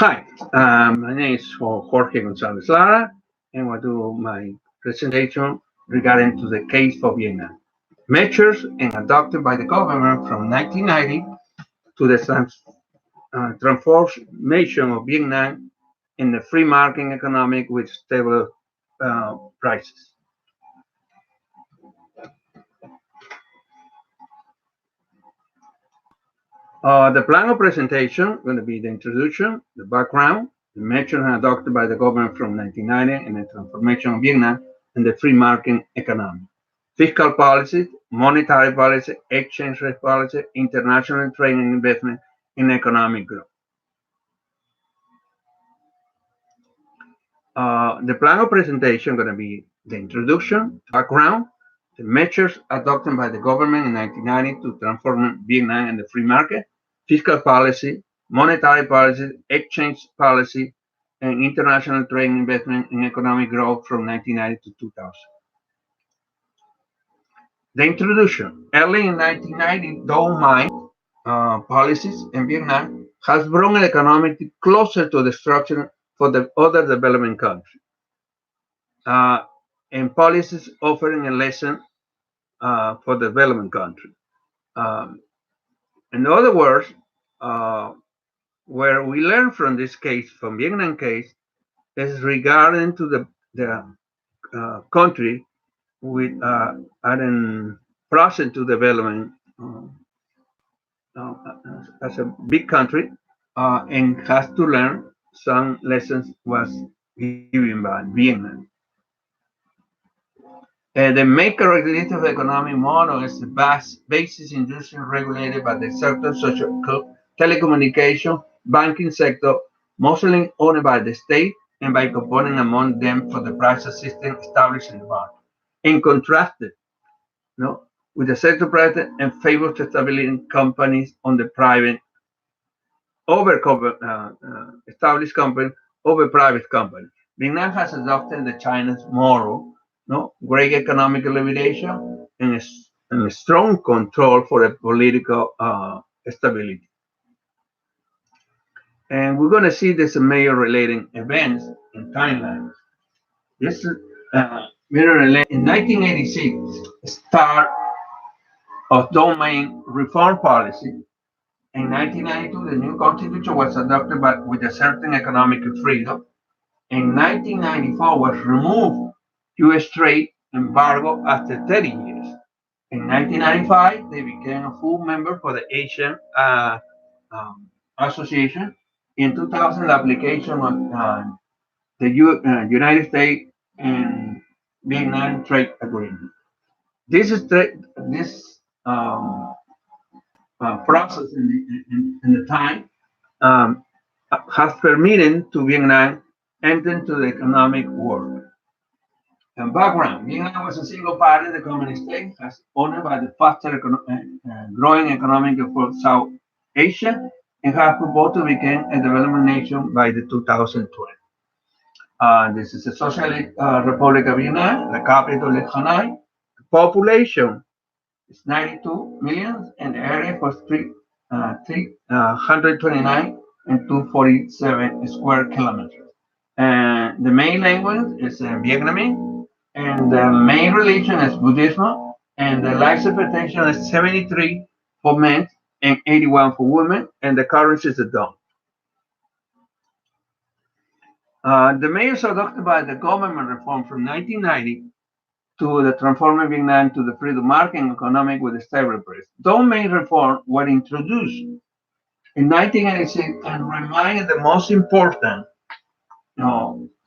Hi, my name is Jorge Gonzalez Lara, and I do my presentation regarding to the case for Vietnam. Measures and adopted by the government from 1990 to the transformation of Vietnam in a free market economic with stable prices. The plan of presentation going to be the introduction, the background, the measures adopted by the government from 1990 and the transformation of Vietnam in the free market economy. Fiscal policy, monetary policy, exchange rate policy, international trade and investment in economic growth. The plan of presentation going to be the introduction, background, the measures adopted by the government in 1990 to transform Vietnam in the free market, fiscal policy, monetary policy, exchange policy, and international trade and investment in economic growth from 1990 to 2000. The introduction. Early in 1990, Dong Mai policies in Vietnam has brought the economy closer to the structure for the other developing countries. Uh, and policies offering a lesson for the development country. Um, in other words, uh, where we learn from this case, from Vietnam case, is regarding to the country with are in process to development uh, as a big country and has to learn some lessons was given by Vietnam. The main characteristic of the economic model is the basis industry regulated by the sector such as telecommunication, banking sector, mostly owned by the state and by components among them for the price system established in the market. In contrast, no, with the sector private and favors stability companies on the private over established company over private company. Vietnam has adopted the China's model, no, great economic liberation and a strong control for the political stability. And we're going to see this major relating events and timelines. This mirror in 1986 start of domain reform policy. In 1992, the new constitution was adopted but with a certain economic freedom. In 1994 was removed U.S. trade embargo after 30 years. In 1995, they became a full member for the Asian um, Association. In 2000, the application of the United States and Vietnam Trade Agreement. This process in the time um, has permitted to Vietnam enter into the economic world. And background, Vietnam was a single party, the Communist state, has owned by the faster growing economic of South Asia and has proposed to become a development nation by the 2020. This is a socialist Republic of Vietnam, the capital is Hanoi. Population is 92 million and the area was 329 and 247 square kilometers. And the main language is Vietnamese, and the main religion is Buddhism, and the life expectancy is 73 for men and 81 for women, and the currency is the dong. The measures adopted by the government reform from 1990 to the transforming Vietnam to the freedom market economic with a stable price. Those main reforms were introduced in 1986 and remain the most important.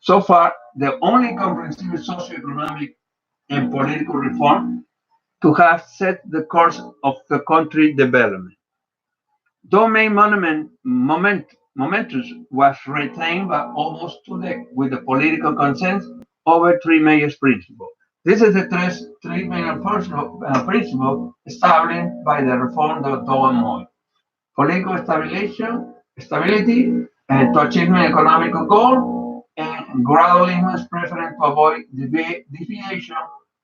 So far, the only comprehensive socio-economic and political reform to have set the course of the country development. Though main momentous was retained by almost two decades with the political consensus over three major principles. This is the three major principles established by the reform of Doan Moi. Political stability, and to achieve an economic goal, and gradualism is preferred to avoid deviation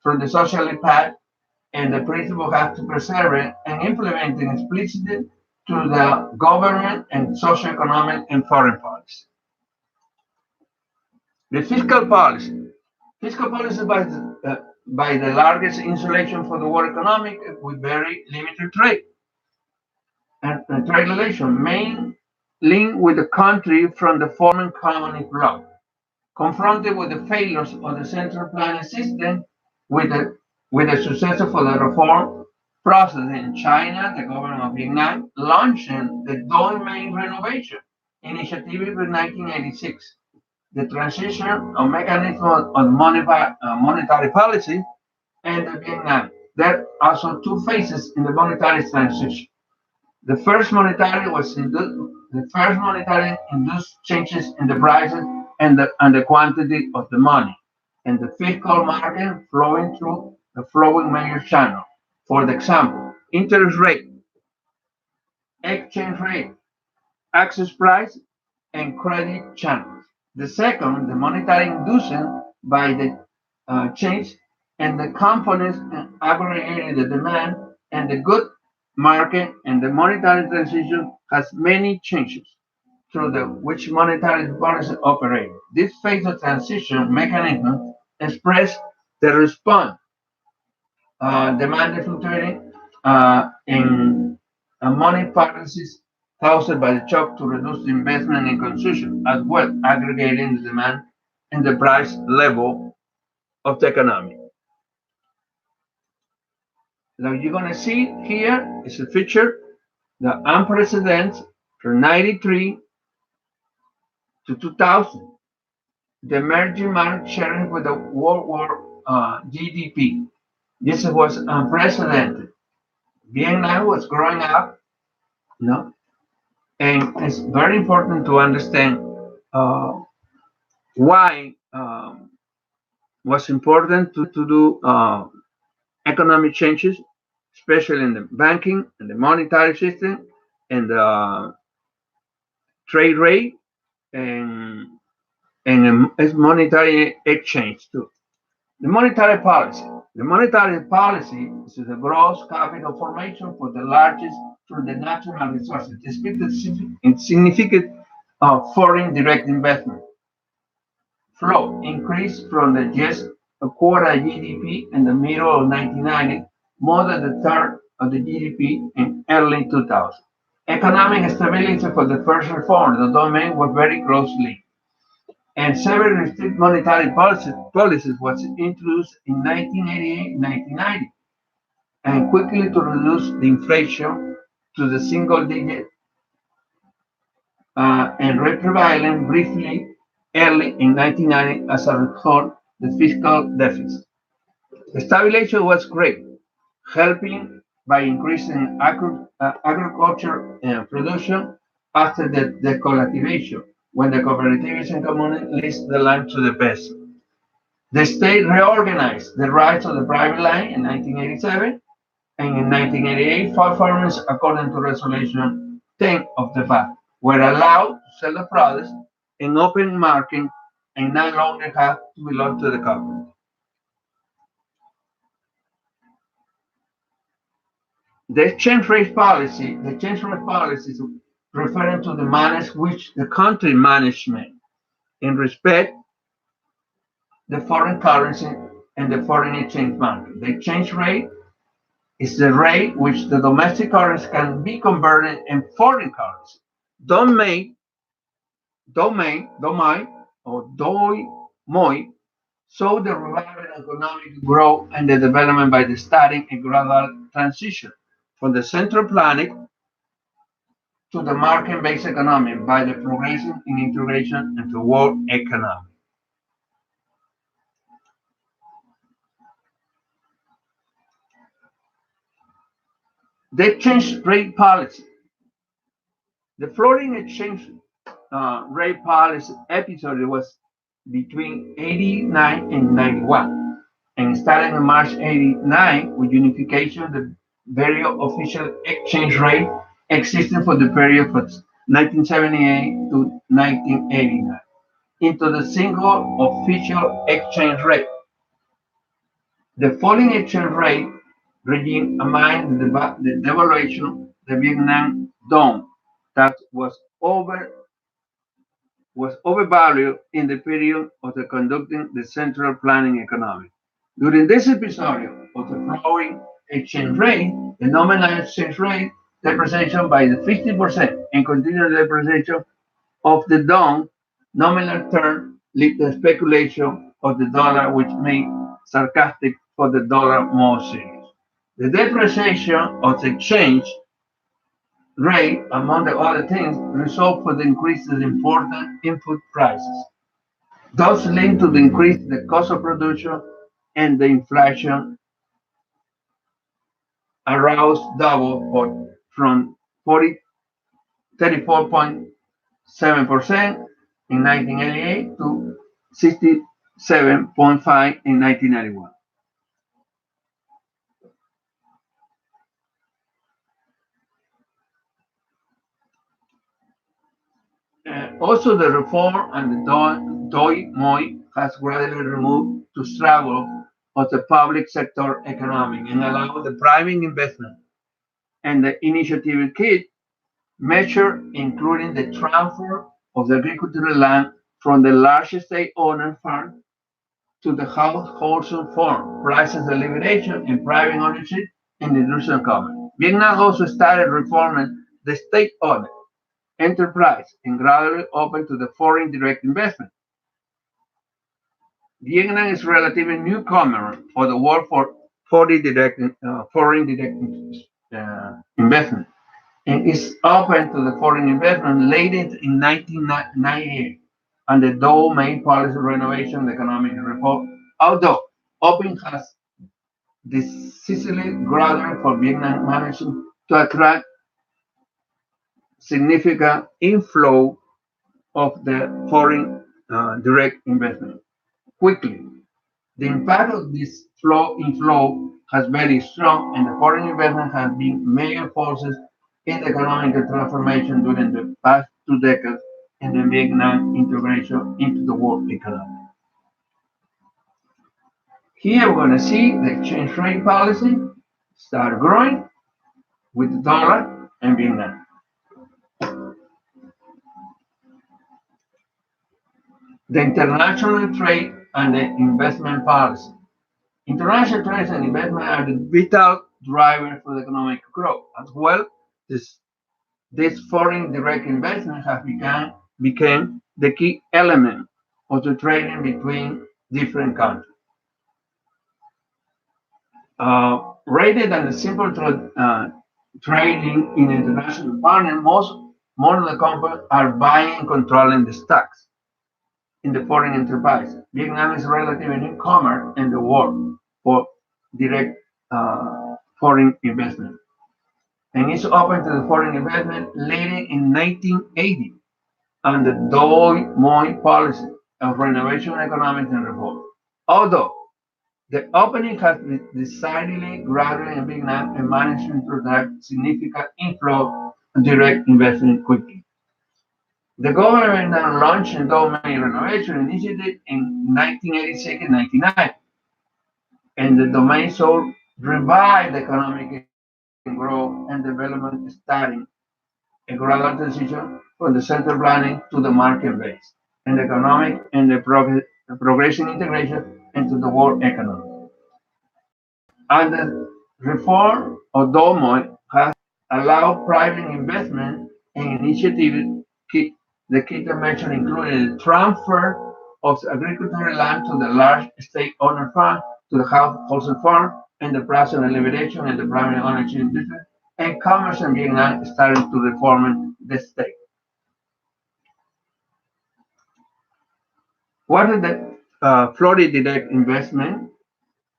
from the social path, and the principle has to preserve it and implement it explicitly to the government and socioeconomic and foreign policy. The fiscal policy. Fiscal policy by the largest insulation for the world economic with very limited trade and trade relation, main link with the country from the former colonial bloc. Confronted with the failures of the central planning system, with the with the success of the reform process in China, the government of Vietnam launching the Doi Main Renovation Initiative in 1986. The transition of mechanism of monetary policy and the Vietnam. There are also two phases in the monetary transition. The first monetary induced changes in the prices and the quantity of the money, and the fiscal market flowing through the flowing major channel. For the example, interest rate, exchange rate, access price, and credit channels. The second, the monetary inducing by the change and the components aggregating the demand and the good market, and the monetary transition has many changes through the which monetary policy operate. This phase of transition mechanism express the response demand fluctuating in money policies caused by the shock to reduce the investment in consumption, as well aggregating the demand and the price level of the economy. Now you're gonna see here is a picture the unprecedented from 93 to 2000, the emerging market sharing with the World War GDP. This was unprecedented. Vietnam was growing up, you know, and it's very important to understand uh, why was important to do economic changes, especially in the banking and the monetary system and the trade rate and its monetary exchange too. The monetary policy. The monetary policy is the gross capital formation for the largest through the natural resources. It's significant foreign direct investment flow increased from the just a quarter GDP in the middle of 1990, more than a third of the GDP in early 2000. Economic stability for the first reform, the domain was very closely, and several strict monetary policies was introduced in 1988-1990, and quickly to reduce the inflation to the single digit and reprevaling briefly early in 1990 as a result the fiscal deficit. The stabilization was great, helping by increasing agriculture production after the collectivization, when the cooperatives and communities leased the land to the peasants. The state reorganized the rights of the private land in 1987, and in 1988, farmers, according to Resolution 10 of the FAC, were allowed to sell the products in open market and no longer have to belong to the government. The exchange rate policy is referring to the manner which the country management in respect the foreign currency and the foreign exchange market. The exchange rate is the rate which the domestic currency can be converted in foreign currency. Domain, domai, or doi moi, so the revival economic growth and the development by the starting a gradual transition from the central planning to the market-based economy by the progression in integration into world economy. The exchange rate policy. The floating exchange rate policy episode was between 89 and 91, and starting in March 89 with unification of the very official exchange rate existing for the period from 1978 to 1989 into the single official exchange rate. The falling exchange rate regime amid the devaluation, the Vietnam dong that was overvalued in the period of the conducting the central planning economy. During this episode of the flowing exchange rate, the nominal exchange rate depreciation by the 50% and continued depreciation of the dong nominal term lead to speculation of the dollar, which made sarcastic for the dollar more serious. The depreciation of the exchange rate, among the other things, result for the increase in important input prices, thus linked to the increase in the cost of production and the inflation aroused double from 40, 34.7% in 1988 to 67.5 in 1991. Also, the reform and the Doi Moi has gradually removed to struggle of the public sector economy and allowed the private investment and the initiative kit measure, including the transfer of the agricultural land from the large state owner farm to the household farm, prices the liberation and private ownership in the industrial commerce. Vietnam also started reforming the state-owned enterprise and gradually open to the foreign direct investment. Vietnam is relatively newcomer for the world for foreign direct investment and is open to the foreign investment late in 1998 and the Dole main policy renovation economic reform. Although open has decisively gradually for Vietnam managing to attract significant inflow of the foreign direct investment quickly. The impact of this inflow has very strong, and the foreign investment has been major forces in the economic transformation during the past 2 decades and the Vietnam integration into the world economy. Here we're going to see the exchange rate policy start growing with the dollar and Vietnam. The international trade and the investment policy. International trade and investment are the vital driver for the economic growth. As well, this foreign direct investment has become the key element of the trading between different countries. Rather than the simple trading in international partners, more of the companies are buying and controlling the stocks in the foreign enterprise. Vietnam is a relatively newcomer in the world for direct foreign investment and is open to the foreign investment leading in 1980 on the Doi Moi policy of renovation, economics, and reform. Although the opening has been decidedly gradual in Vietnam and managed to attract significant inflow of direct investment quickly. The government now launched the Doi Renovation Initiative in 1986 and 1999, and the domain soul revived economic growth and development starting a gradual transition from the central planning to the market base, and economic and the progressive integration into the world economy. And the reform of DOMO has allowed private investment and initiatives. The key dimension included the transfer of agricultural land to the large state owner farm, to the household farm, and the present liberation and the private ownership industry, and commerce in Vietnam started to reform the state. What is the Florida direct investment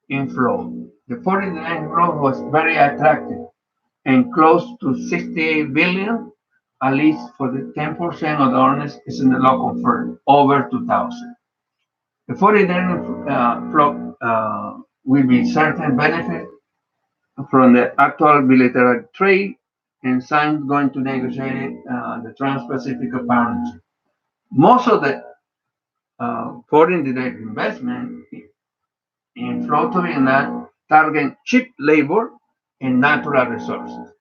inflow? The foreign direct inflow was very attractive and close to 68 billion, at least for the 10% of the earnings is in the local firm, over 2,000. The foreign direct flow will be certain benefit from the actual bilateral trade and signs going to negotiate the Trans-Pacific Partnership. Most of the foreign direct investment in flow to Vietnam target cheap labor and natural resources.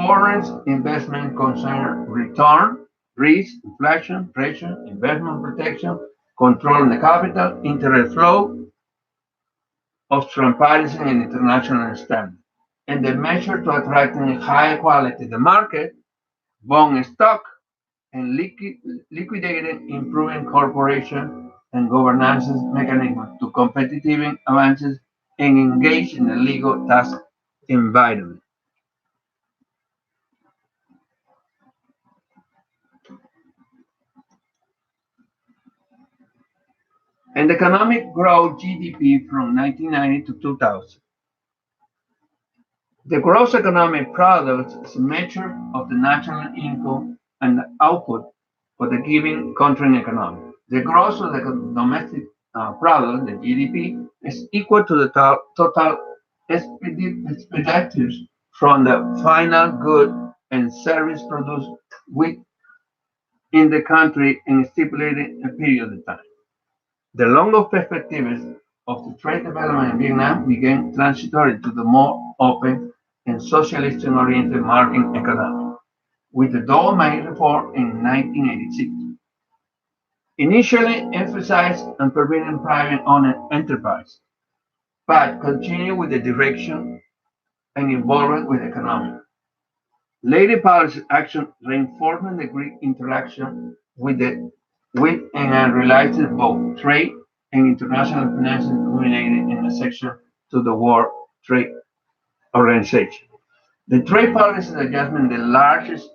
foreign investment concern return, risk, inflation, pressure, investment protection, controlling the capital, interest flow, of transparency and international standards. And the measure to attracting high quality the market, bond stock, and liquidating improving corporation and governance mechanisms to competitive advances and engage in the legal tax environment. And economic growth GDP from 1990 to 2000. The gross economic product is a measure of the national income and output for the given country economy. The gross of the domestic product, the GDP, is equal to the total expenditures from the final good and service produced within the country in a stipulated period of time. The longer perspectives of the trade development in Vietnam began transitory to the more open and socialist-oriented market economy, with the Dole Main reform in 1986. Initially emphasized on preventing private-owned enterprise, but continued with the direction and involvement with economic. Later policy action reinforcement the Greek interaction with and realized both trade and international finance culminated in a section to the World Trade Organization. The trade policy adjustment, the largest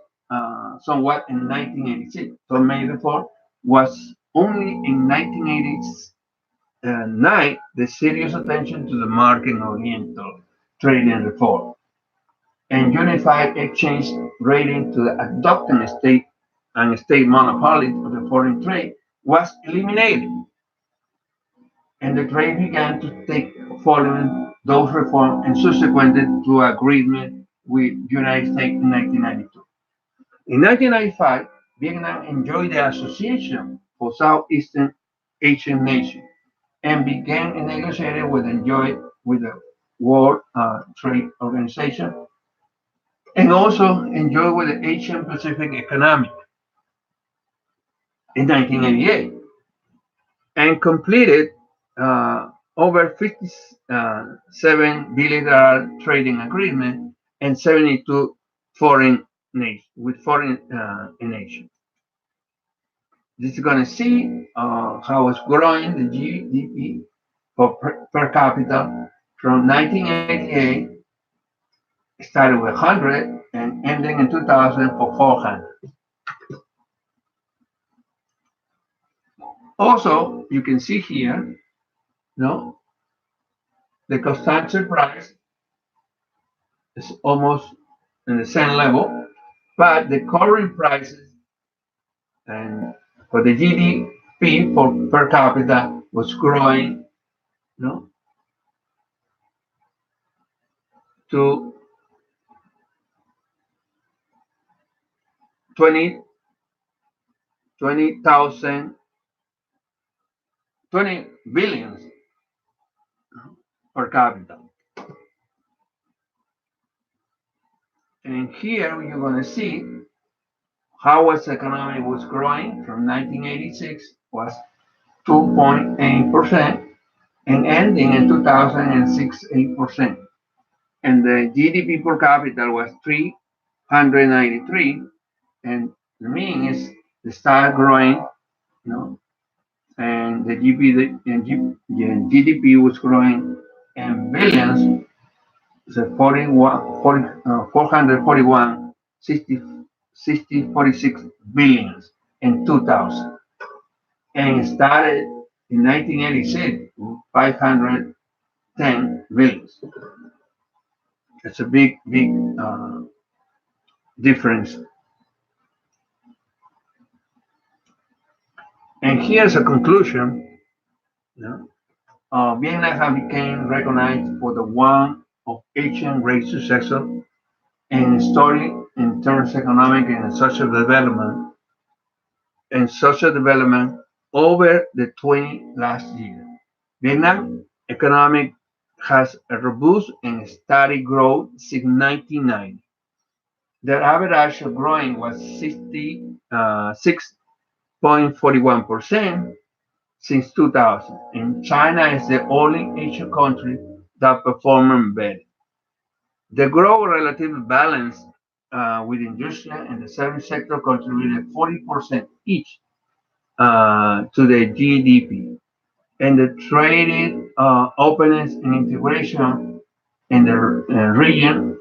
somewhat in 1986, so May reform was only in 1989 the serious attention to the market oriental trading reform and unified exchange rating to the adopting state and state monopoly of the foreign trade was eliminated, and the trade began to take following those reforms and subsequently to agreement with United States in 1992. In 1995, Vietnam enjoyed the Association for Southeastern Asian Nations and began negotiating with the World Trade Organization and also enjoyed with the Asian Pacific Economic in 1988 and completed over 57 bilateral trading agreements and 72 foreign nations with foreign nations. This is going to see how it's growing the GDP per capita from 1988 started with 100 and ending in 2000 for 400. Also, you can see here, no, the consumption price is almost in the same level, but the current prices and for the GDP for per capita was growing, no, to 20 20,000 20 billions per capita. And here you're going to see how was economy was growing from 1986 was 2.8% and ending in 2006 8%. And the GDP per capita was 393, and the mean is the start growing, you know, and the GDP was growing in billions, so 441, 46 billions in 2000, and it started in 1986 with 510 billions. It's a big difference. And here's a conclusion. You know, Vietnam has become recognized for the one of Asian great successor in story in terms of economic and social development over the 20 last year. Vietnam economic has a robust and steady growth since 1990. Their average of growing was 6.41% since 2000, and China is the only Asian country that performed better. The growth relatively balanced with industry and the service sector contributed 40% each to the GDP. And the trade openness and integration in the region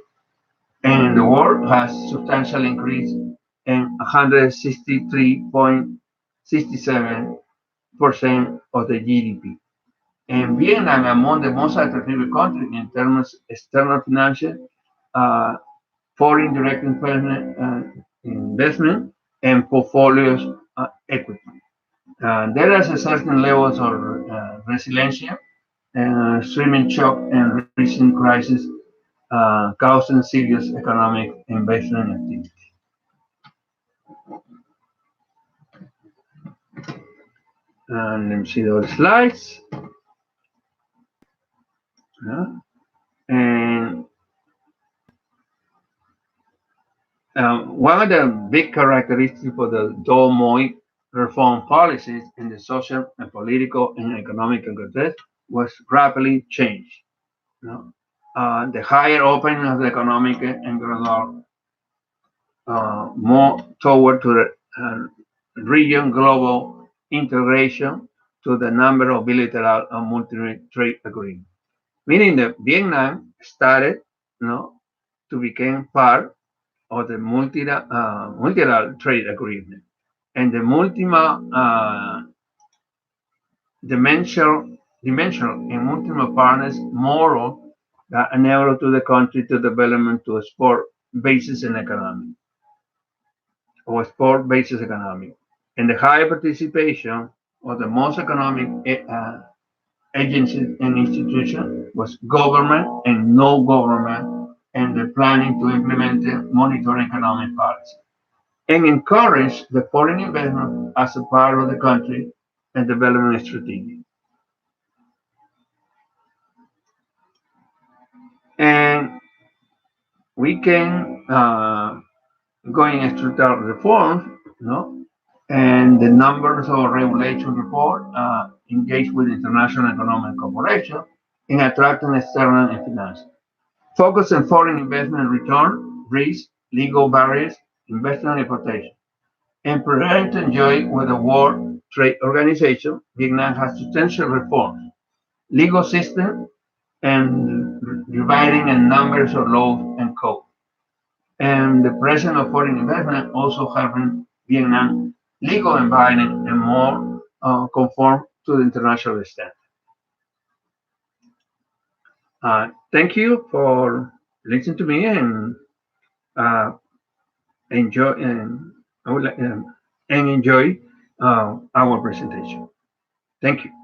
and the world has substantially increased and 163.67% of the GDP. And Vietnam among the most attractive countries in terms of external financial, uh, foreign direct investment, and portfolios equity. There is a certain levels of resilience, streaming shock, and recent crisis causing serious economic investment activity. Let me see those slides. Yeah. And one of the big characteristics for the Dole Moi reform policies in the social and political and economic context was rapidly changed. You know? The higher opening of the economic and gradual more toward to the region global integration to the number of bilateral and multi-trade agreements. Meaning that Vietnam started, to become part of the multilateral trade agreement, and the multiple dimensional and multiple partners model that enable to the country to development to a sport basis in economy or sport basis economy, and the high participation of the most economic agencies and institutions was government and no government, and the planning to implement the monitoring economic policy and encourage the foreign investment as a part of the country and development strategy. And we can going through the reforms, and the numbers of regulation report engage with international economic cooperation in attracting external and finance. Focus on foreign investment return, risk, legal barriers, investment and protection. And preparing to enjoy with the World Trade Organization, Vietnam has substantial reforms, legal system, and revising a numbers of laws and codes. And the presence of foreign investment also helping Vietnam legal environment and more conform to the international standard. Thank you for listening to me and uh, enjoy and I would like, and enjoy our presentation. Thank you.